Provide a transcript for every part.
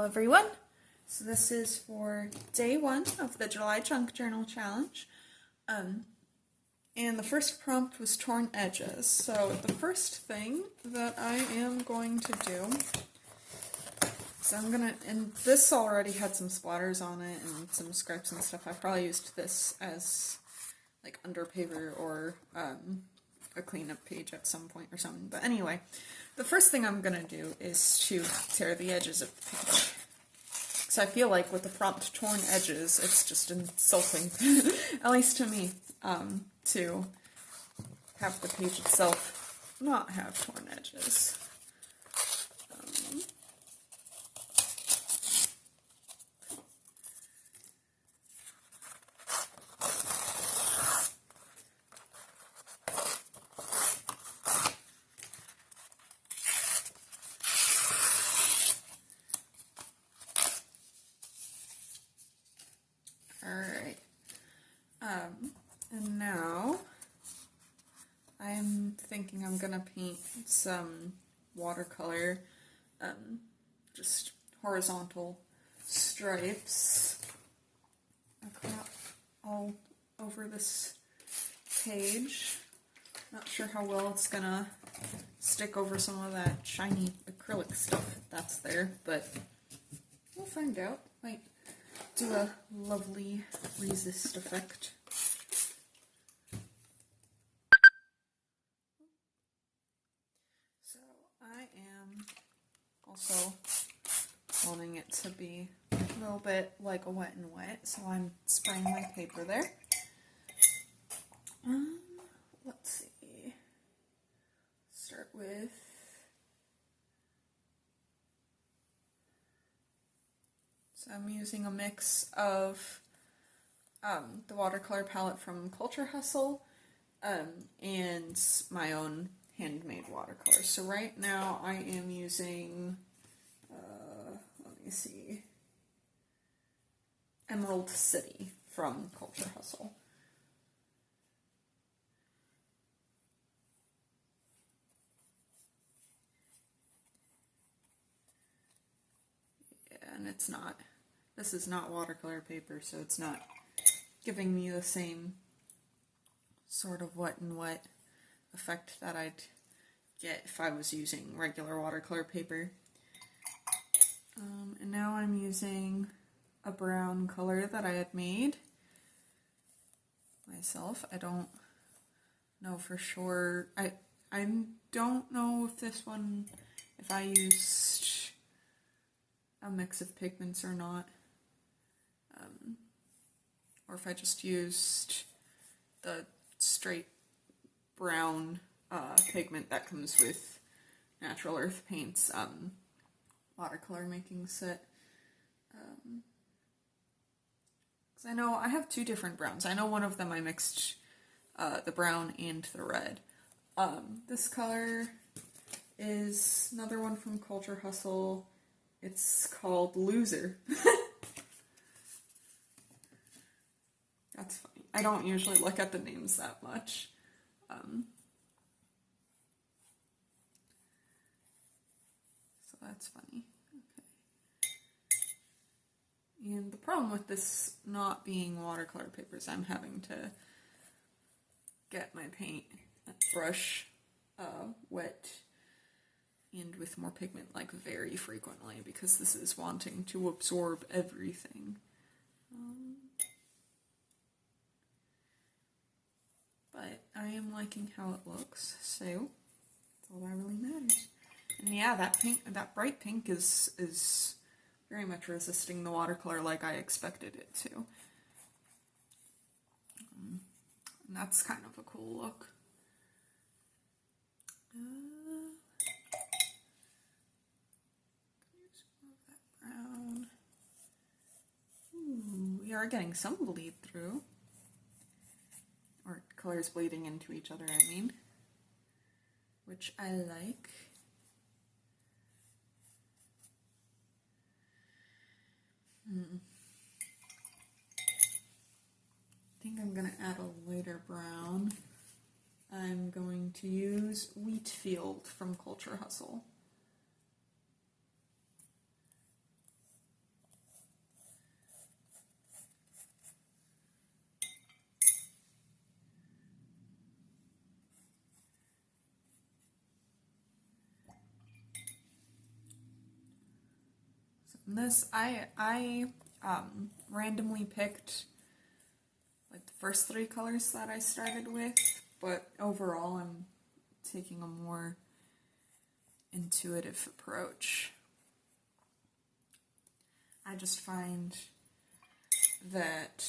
everyone. So this is for day 1 of the July Junk Journal Challenge. And the first prompt was torn edges. So the first thing that I am going to do is and this already had some splatters on it and some scripts and stuff. I probably used this as like underpaver or a cleanup page at some point or something. But anyway, the first thing I'm going to do is to tear the edges of the page. So I feel like with the prompt torn edges, it's just insulting, at least to me, to have the page itself not have torn edges. Alright, and now I'm thinking I'm gonna paint some watercolor, just horizontal stripes all over this page. Not sure how well it's gonna stick over some of that shiny acrylic stuff that's there, but we'll find out. Might do a lovely resist effect. So I am also wanting it to be a little bit like a wet and wet, so I'm spraying my paper there. Let's see. Start with So I'm using a mix of the watercolor palette from Culture Hustle and my own handmade watercolors. So right now I am using, let me see, Emerald City from Culture Hustle. Yeah, and this is not watercolor paper, so it's not giving me the same sort of wet and wet effect that I'd get if I was using regular watercolor paper. And now I'm using a brown color that I had made myself. I don't know for sure. I don't know if this one, if I used a mix of pigments or not. Or if I just used the straight brown pigment that comes with Natural Earth Paints watercolor making set. Because I know I have 2 different browns. I know one of them I mixed the brown and the red. This color is another one from Culture Hustle. It's called Loser. That's funny. I don't usually look at the names that much. So that's funny. Okay. And the problem with this not being watercolor paper is I'm having to get my paint brush wet and with more pigment like very frequently because this is wanting to absorb everything. But I am liking how it looks, so that's all that really matters. And yeah, that bright pink is very much resisting the watercolor like I expected it to. And that's kind of a cool look. Use more of that brown. Ooh, we are getting some bleed through. Or colors bleeding into each other, I mean. Which I like. I think I'm going to add a lighter brown. I'm going to use Wheatfield from Culture Hustle. So this, I randomly picked like the first 3 colors that I started with, but overall I'm taking a more intuitive approach. I just find that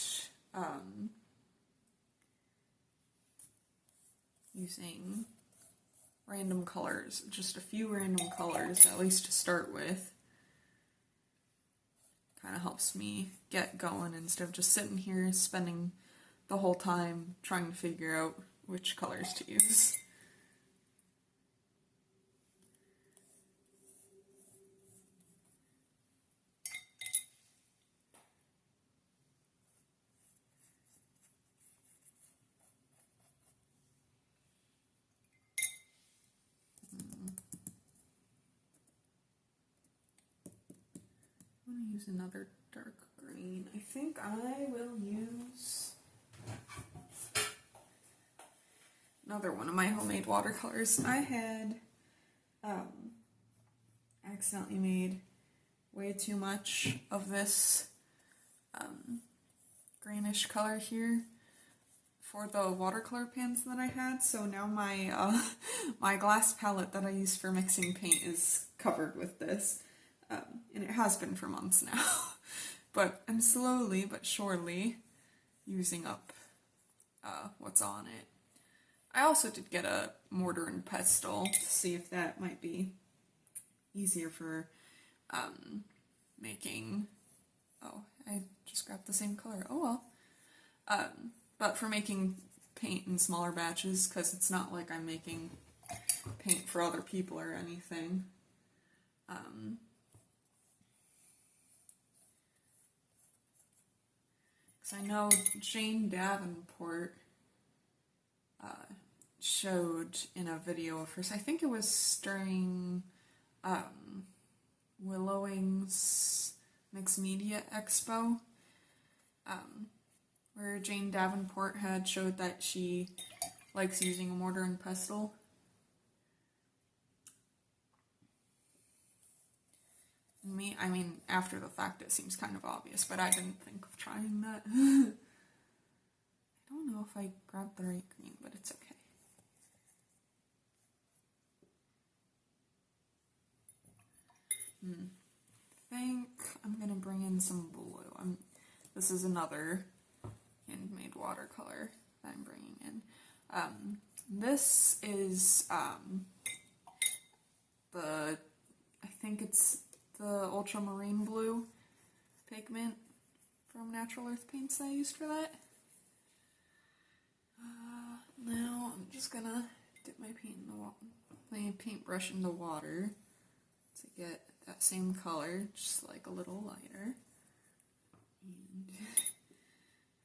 using random colors, just a few random colors, at least to start with, kind of helps me get going instead of just sitting here spending the whole time trying to figure out which colors to use. I'm going to use another dark green. I think I will use another one of my homemade watercolors. I had accidentally made way too much of this greenish color here for the watercolor pans that I had, so now my my glass palette that I use for mixing paint is covered with this, and it has been for months now. But I'm slowly but surely using up what's on it. I also did get a mortar and pestle to see if that might be easier for making. Oh, I just grabbed the same color. Oh well. But for making paint in smaller batches, because it's not like I'm making paint for other people or anything. Because I know Jane Davenport showed in a video of hers, I think it was during Willowing's Mixed Media Expo, where Jane Davenport had showed that she likes using a mortar and pestle. I mean, after the fact it seems kind of obvious, but I didn't think of trying that. I don't know if I grabbed the right green, but it's okay. I think I'm gonna bring in some blue. This is another handmade watercolor that I'm bringing in. This is I think it's the ultramarine blue pigment from Natural Earth Paints that I used for that. Now I'm just gonna dip my paintbrush in the water to get that same color, just like a little lighter. And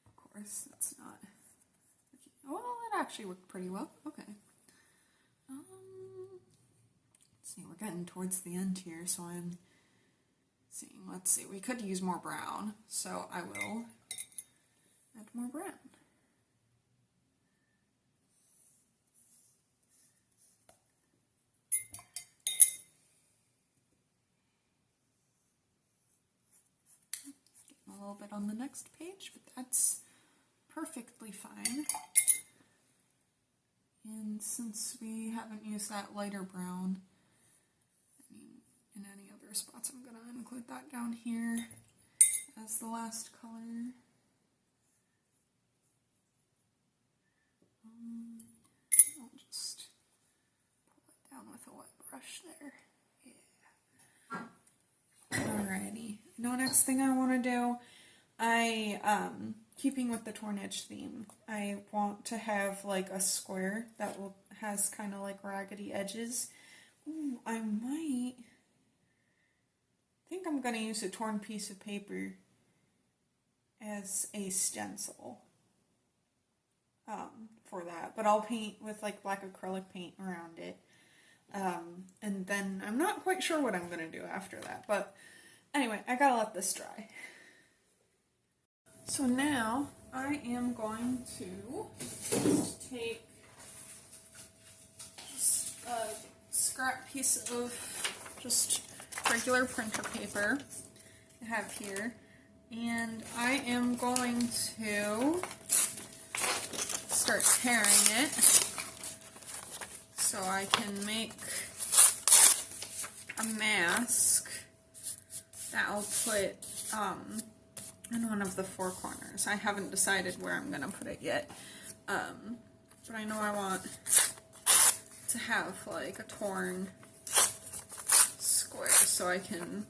of course, that's not. Well, it actually worked pretty well. Okay. Let's see, we're getting towards the end here, so I'm seeing. Let's see, we could use more brown, so I will add more brown. A little bit on the next page, but that's perfectly fine. And since we haven't used that lighter brown, I mean, in any other spots, I'm going to include that down here as the last color. I'll just pull it down with a wet brush there. Alrighty. Now, next thing I want to do, keeping with the torn edge theme, I want to have like a square that has kind of like raggedy edges. Ooh, I think I'm going to use a torn piece of paper as a stencil for that, but I'll paint with like black acrylic paint around it. And then I'm not quite sure what I'm going to do after that, but anyway, I gotta let this dry. So now I am going to take just a scrap piece of just regular printer paper I have here, and I am going to start tearing it so I can make a mask that I'll put in one of the four corners. I haven't decided where I'm going to put it yet, but I know I want to have like a torn square so I can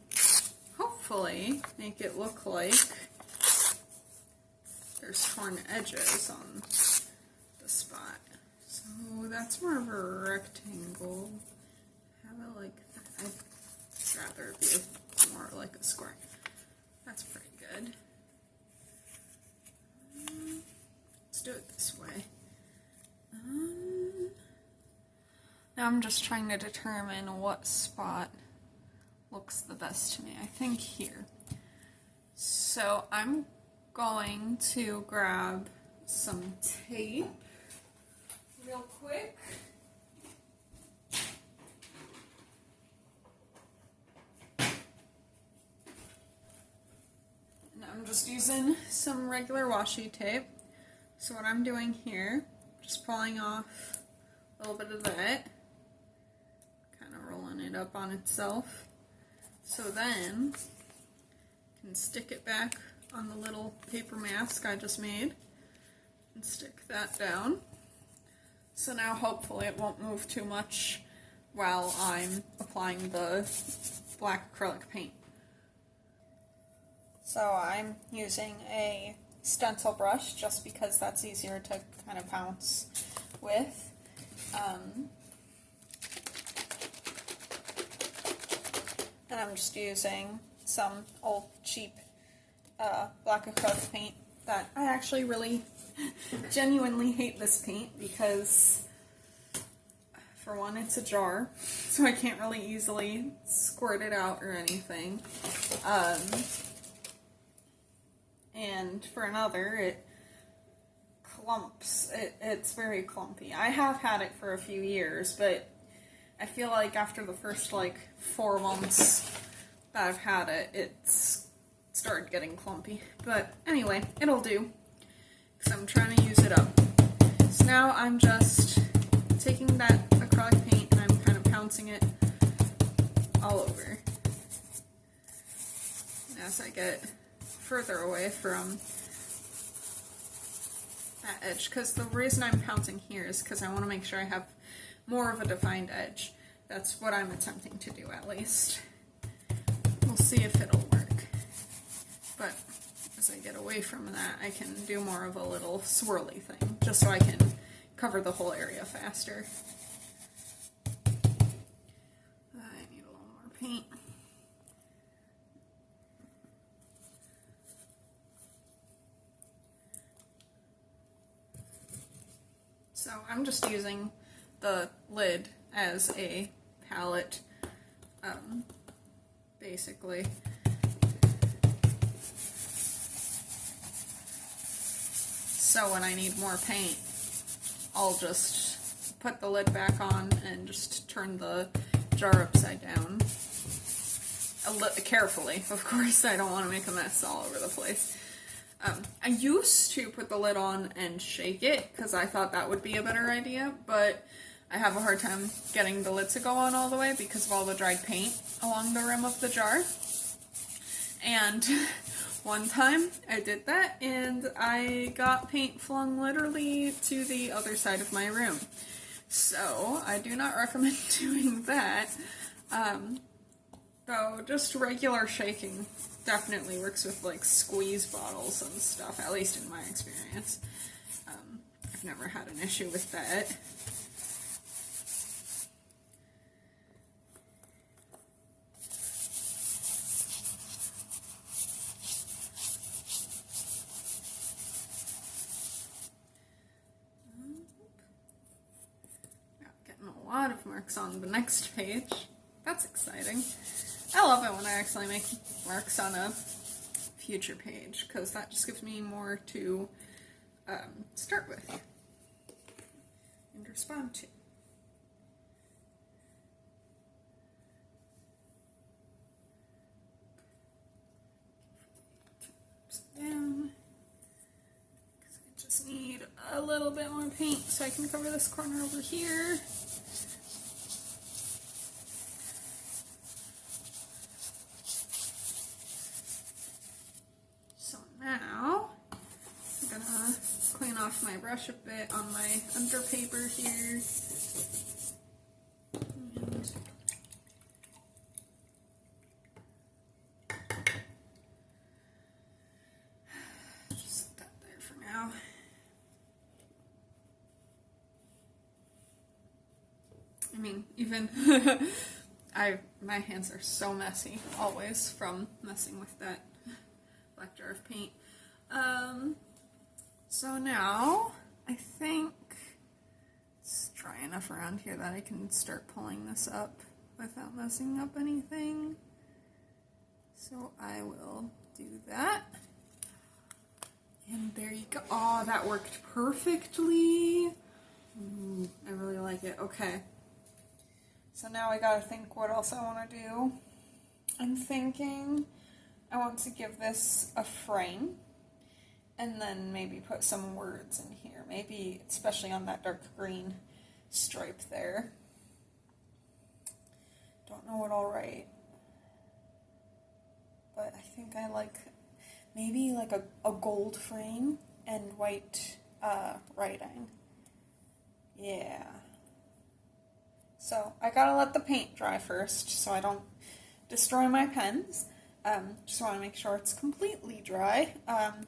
hopefully make it look like there's torn edges on the spot. So that's more of a rectangle. Have it like that. I'd rather it be more like a square. That's pretty good. Let's do it this way. Now I'm just trying to determine what spot looks the best to me. I think here. So I'm going to grab some tape real quick. And I'm just using some regular washi tape. So what I'm doing here, just pulling off a little bit of that, kind of rolling it up on itself. So then I can stick it back on the little paper mask I just made and stick that down. So now hopefully it won't move too much while I'm applying the black acrylic paint. So I'm using a stencil brush just because that's easier to kind of pounce with. And I'm just using some old cheap black acrylic paint that I actually really genuinely hate this paint because, for one, it's a jar, so I can't really easily squirt it out or anything. And for another, it clumps. It's very clumpy. I have had it for a few years, but I feel like after the first, 4 months that I've had it, it's started getting clumpy. But anyway, it'll do, because I'm trying to use it up. So now I'm just taking that acrylic paint and I'm kind of pouncing it all over. And as I get further away from that edge, because the reason I'm pouncing here is because I want to make sure I have more of a defined edge. That's what I'm attempting to do, at least. We'll see if it'll work. But as I get away from that, I can do more of a little swirly thing, just so I can cover the whole area faster. I need a little more paint. So I'm just using the lid as a palette, basically. So when I need more paint, I'll just put the lid back on and just turn the jar upside down. Carefully, of course, I don't want to make a mess all over the place. I used to put the lid on and shake it, because I thought that would be a better idea, but I have a hard time getting the lid to go on all the way because of all the dried paint along the rim of the jar. And one time I did that, and I got paint flung literally to the other side of my room. So I do not recommend doing that. Though just regular shaking definitely works with squeeze bottles and stuff, at least in my experience. I've never had an issue with that. Getting a lot of marks on the next page. That's exciting. I love it when I actually make marks on a future page, because that just gives me more to start with and respond to. little bit more paint so I can cover this corner over here. So now I'm gonna clean off my brush a bit on my under paper here. And just set that there for now. I mean, even my hands are so messy always from messing with that black jar of paint. So now I think it's dry enough around here that I can start pulling this up without messing up anything. So I will do that. And there you go. Oh, that worked perfectly. Ooh, I really like it. Okay. So now I gotta think what else I want to do. I'm thinking I want to give this a frame and then maybe put some words in here. Maybe especially on that dark green stripe there. Don't know what I'll write. But I think I like maybe like a gold frame and white writing. Yeah. So I gotta let the paint dry first so I don't destroy my pens. Just want to make sure it's completely dry.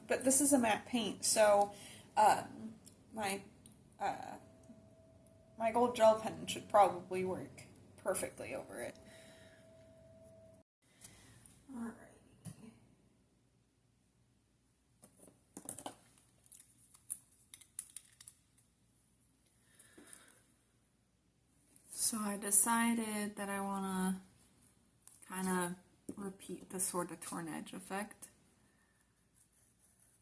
But this is a matte paint, so my gold gel pen should probably work perfectly over it. Alright. So I decided that I want to kind of repeat the sort of torn edge effect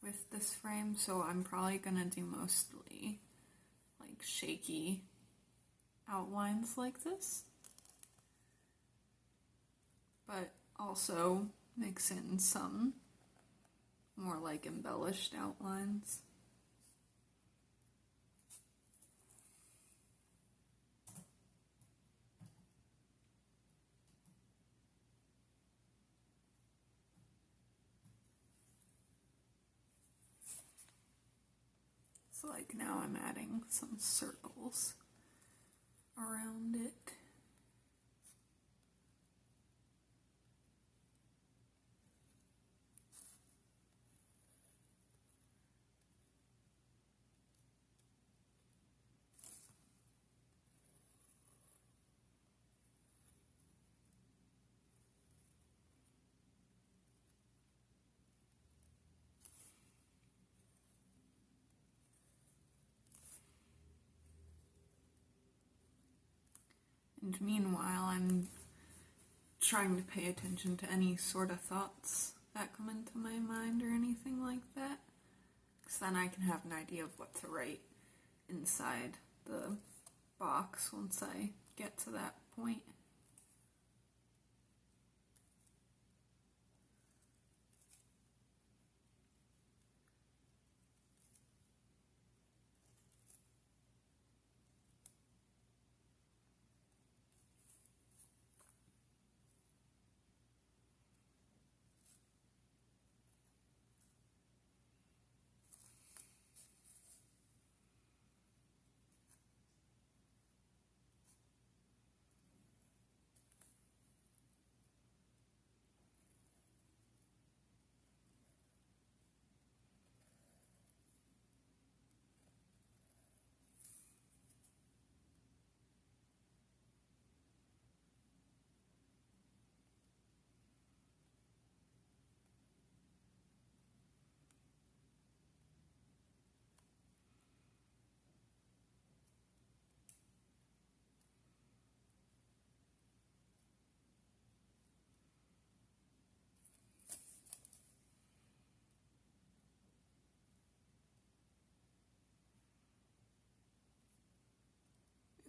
with this frame, so I'm probably going to do mostly like shaky outlines like this, but also mix in some more like embellished outlines. So like now I'm adding some circles around it. And meanwhile, I'm trying to pay attention to any sort of thoughts that come into my mind or anything like that. Because then I can have an idea of what to write inside the box once I get to that point.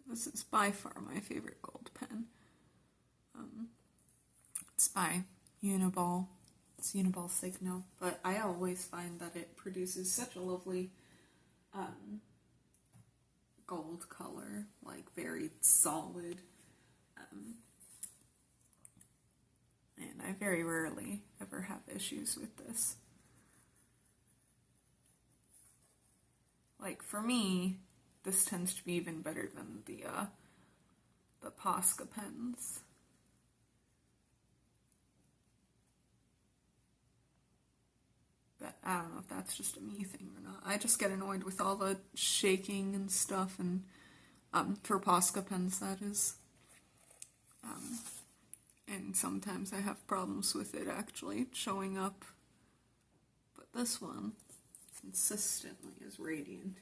This is by far my favorite gold pen. It's by Uniball. It's Uniball Signo, but I always find that it produces such a lovely gold color, like very solid. And I very rarely ever have issues with this. Like for me, this tends to be even better than the Posca pens. But I don't know if that's just a me thing or not. I just get annoyed with all the shaking and stuff, and for Posca pens that is. And sometimes I have problems with it actually showing up. But this one consistently is radiant.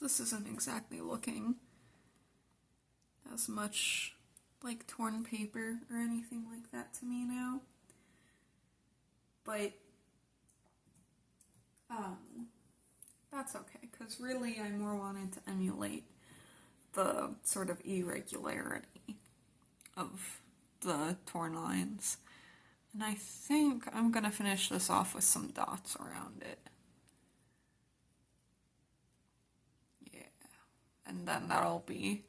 This isn't exactly looking as much like torn paper or anything like that to me now. But that's okay, because really I more wanted to emulate the sort of irregularity of the torn lines. And I think I'm gonna finish this off with some dots around it. And then that'll be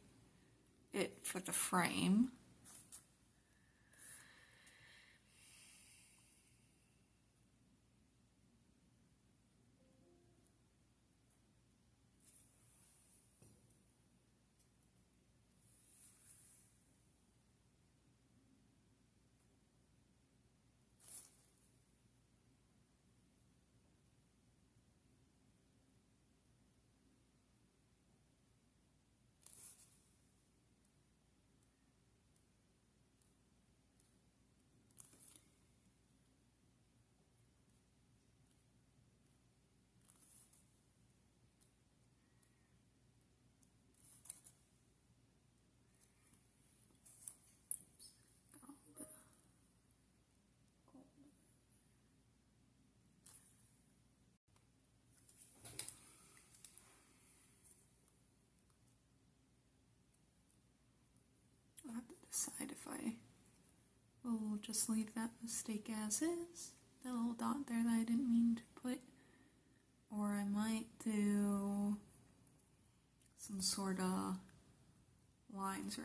it for the frame. I'll have to decide if I will just leave that mistake as is, that little dot there that I didn't mean to put, or I might do some sort of lines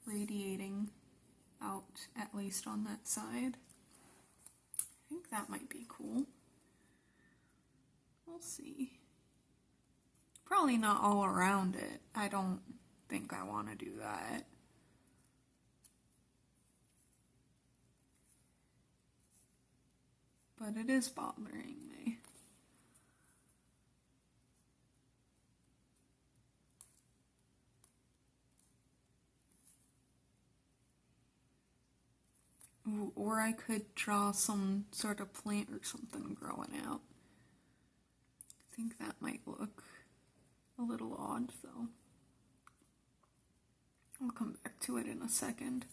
radiating out, at least on that side. I think that might be cool. We'll see. Probably not all around it. I don't think I want to do that. But it is bothering me. Ooh, or I could draw some sort of plant or something growing out. I think that might look a little odd though. I'll come back to it in a second.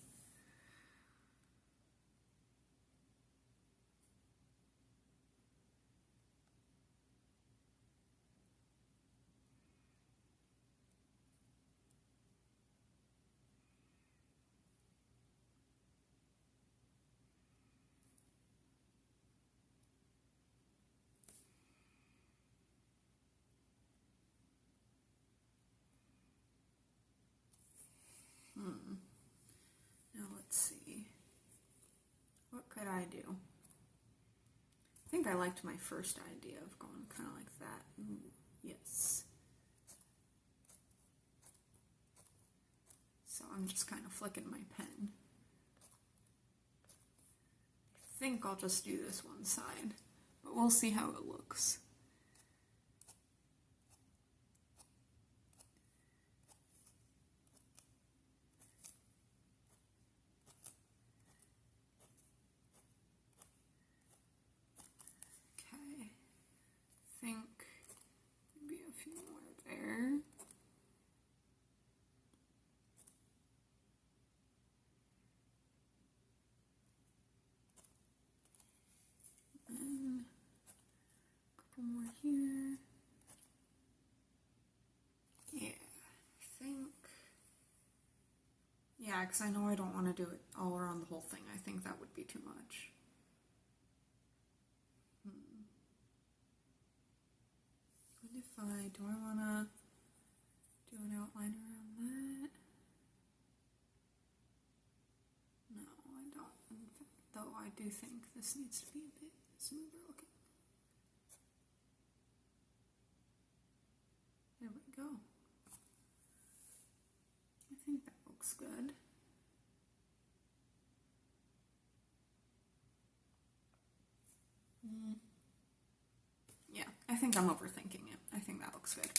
Now let's see. What could I do? I think I liked my first idea of going kind of like that. Ooh, yes. So I'm just kind of flicking my pen. I think I'll just do this one side, but we'll see how it looks. Think maybe a few more there. because I know I don't want to do it all around the whole thing. I think that would be too much. What if do I want to do an outline around that? No, I don't. In fact, though I do think this needs to be a bit smoother looking. There we go. I think that looks good. Yeah, I think I'm overthinking it. I think that looks good.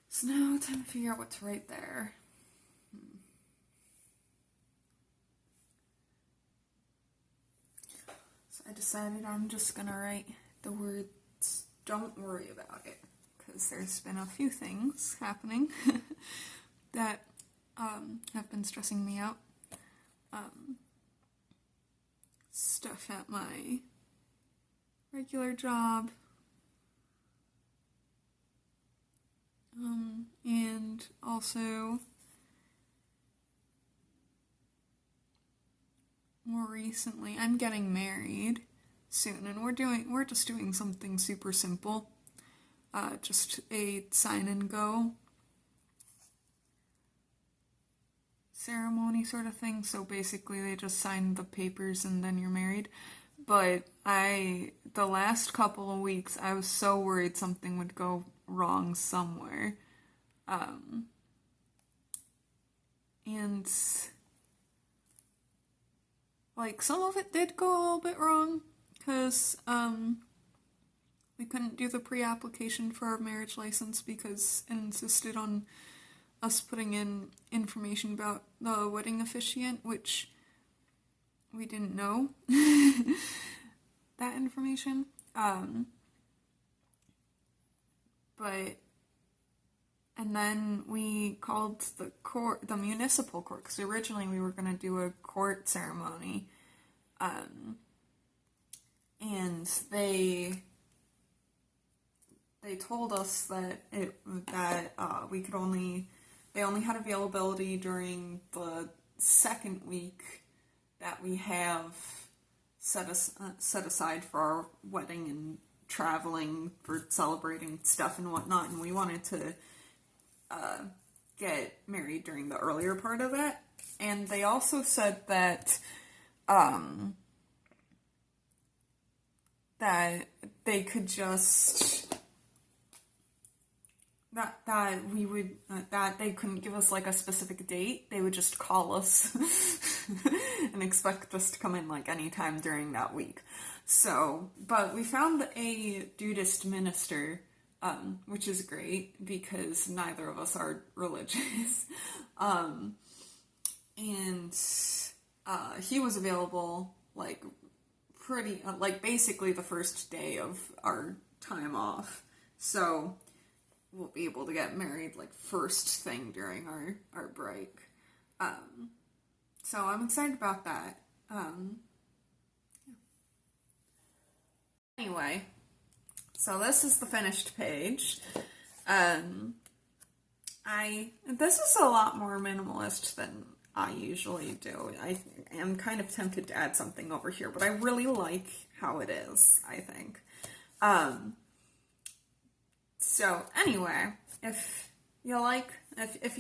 So now time to figure out what to write there. So I decided I'm just gonna write the words, "Don't worry about it," because there's been a few things happening that have been stressing me out. Stuff at my regular job, and also more recently, I'm getting married soon, and we're just doing something super simple, just a sign and go ceremony sort of thing. So basically they just sign the papers and then you're married. But the last couple of weeks, I was so worried something would go wrong somewhere. And like some of it did go a little bit wrong, because we couldn't do the pre-application for our marriage license because it insisted on us putting in information about the wedding officiant, which we didn't know that information. And then we called the municipal court, because originally we were going to do a court ceremony, and they told us that they only had availability during the second week that we have set aside for our wedding and traveling for celebrating stuff and whatnot, and we wanted to get married during the earlier part of it. And they also said that that they could just that they couldn't give us like a specific date. They would just call us and expect us to come in like any time during that week. So, but we found a Dudist minister, which is great because neither of us are religious. And he was available like basically the first day of our time off. So we'll be able to get married like first thing during our break. So I'm excited about that. Anyway, so this is the finished page. This is a lot more minimalist than I usually do. I am kind of tempted to add something over here, but I really like how it is, I think. So anyway, if you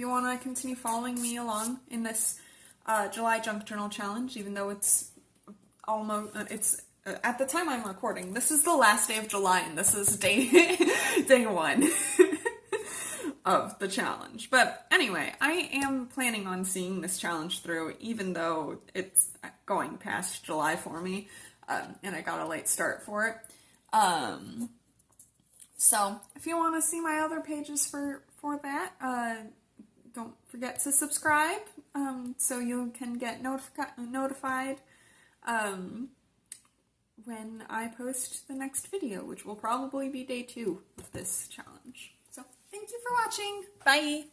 want to continue following me along in this July Junk Journal Challenge, even though it's at the time I'm recording, this is the last day of July, and this is day one of the challenge. But anyway, I am planning on seeing this challenge through, even though it's going past July for me, and I got a late start for it. So if you want to see my other pages for that, don't forget to subscribe, so you can get notified when I post the next video, which will probably be day 2 of this challenge. So thank you for watching. Bye!